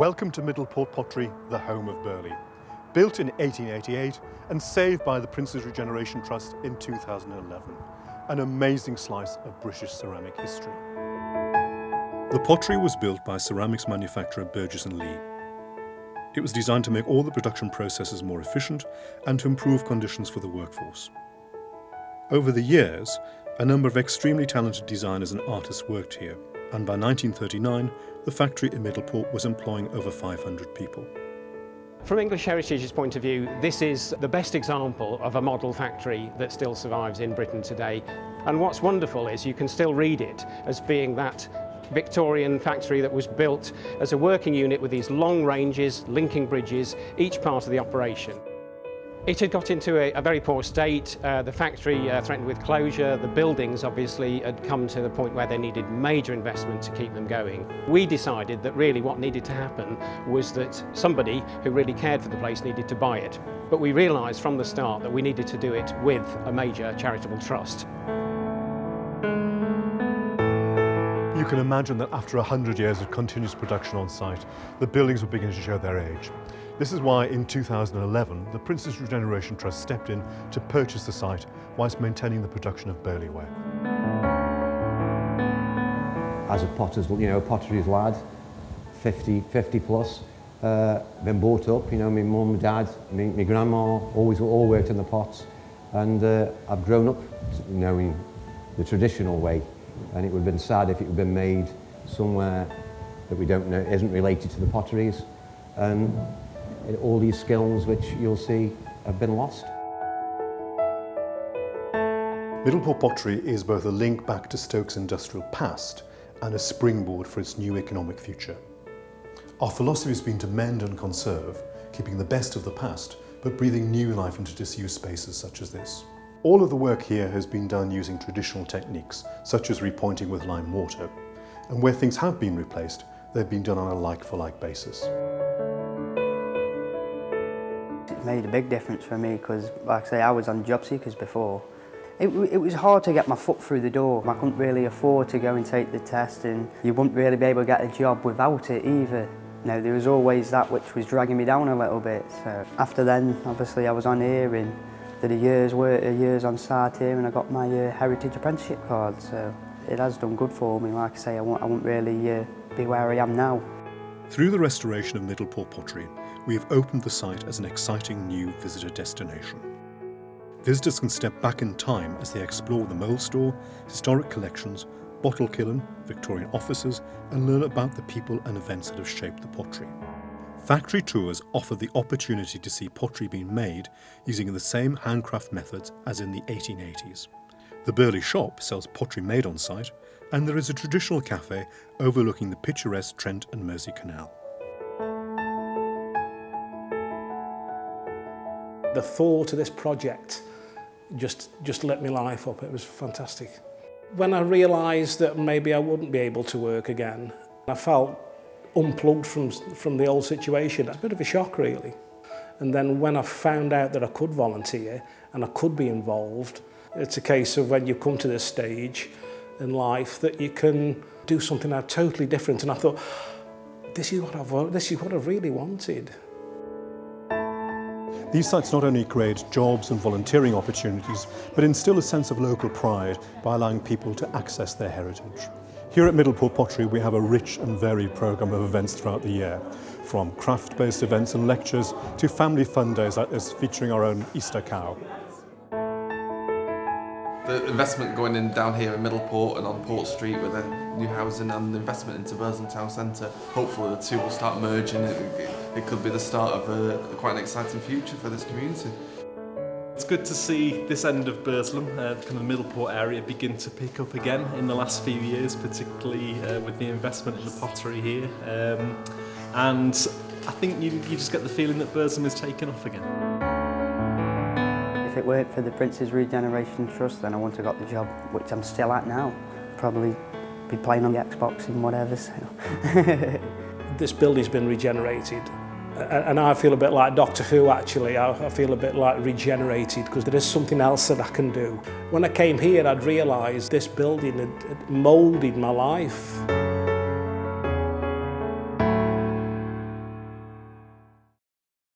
Welcome to Middleport Pottery, the home of Burley. Built in 1888 and saved by the Prince's Regeneration Trust in 2011. An amazing slice of British ceramic history. The pottery was built by ceramics manufacturer Burgess & Lee. It was designed to make all the production processes more efficient and to improve conditions for the workforce. Over the years, a number of extremely talented designers and artists worked here, and by 1939, the factory in Middleport was employing over 500 people. From English Heritage's point of view, this is the best example of a model factory that still survives in Britain today. And what's wonderful is you can still read it as being that Victorian factory that was built as a working unit with these long ranges, linking bridges, each part of the operation. It had got into a very poor state. The factory threatened with closure. The buildings obviously had come to the point where they needed major investment to keep them going. We decided that really what needed to happen was that somebody who really cared for the place needed to buy it. But we realised from the start that we needed to do it with a major charitable trust. You can imagine that after 100 years of continuous production on site, the buildings were beginning to show their age. This is why in 2011, the Prince's Regeneration Trust stepped in to purchase the site whilst maintaining the production of Burley ware. As a potteries lad, 50 plus, been brought up, my mum, dad, my grandma, all worked in the pots, and I've grown up knowing the traditional way, and it would have been sad if it had been made somewhere that we don't know, isn't related to the potteries. And all these skills which you'll see have been lost. Middleport Pottery is both a link back to Stoke's industrial past and a springboard for its new economic future. Our philosophy has been to mend and conserve, keeping the best of the past, but breathing new life into disused spaces such as this. All of the work here has been done using traditional techniques, such as repointing with lime mortar, and where things have been replaced, they've been done on a like-for-like basis. It made a big difference for me because, like I say, I was on job seekers before. It was hard to get my foot through the door. I couldn't really afford to go and take the test, and you wouldn't really be able to get a job without it either. There was always that which was dragging me down a little bit. So after then, obviously, I was on here and did a year's work, a year's on site here, and I got my Heritage Apprenticeship card. So it has done good for me. Like I say, I wouldn't really be where I am now. Through the restoration of Middleport Pottery, we have opened the site as an exciting new visitor destination. Visitors can step back in time as they explore the mould store, historic collections, bottle kiln, Victorian offices, and learn about the people and events that have shaped the pottery. Factory tours offer the opportunity to see pottery being made using the same handcraft methods as in the 1880s. The Burley shop sells pottery made on site, and there is a traditional cafe overlooking the picturesque Trent and Mersey Canal. The thought of this project just lit my life up. It was fantastic. When I realised that maybe I wouldn't be able to work again, I felt unplugged from the old situation. It's a bit of a shock, really. And then when I found out that I could volunteer and I could be involved, it's a case of when you come to this stage in life that you can do something totally different. And I thought, this is what I've really wanted. These sites not only create jobs and volunteering opportunities, but instill a sense of local pride by allowing people to access their heritage. Here at Middleport Pottery, we have a rich and varied programme of events throughout the year, from craft-based events and lectures to family fun days like this featuring our own Easter cow. The investment going in down here in Middleport and on Port Street with the new housing and the investment into Burslem Town Centre, hopefully the two will start merging. It could be the start of quite an exciting future for this community. It's good to see this end of Burslem, kind of the Middleport area, begin to pick up again in the last few years, particularly with the investment in the pottery here. And I think you just get the feeling that Burslem is taking off again. If it weren't for the Prince's Regeneration Trust, then I wouldn't have got the job, which I'm still at now. Probably be playing on the Xbox and whatever. So. This building's been regenerated, and I feel a bit like Doctor Who actually. I feel a bit like regenerated because there is something else that I can do. When I came here, I'd realised this building had moulded my life.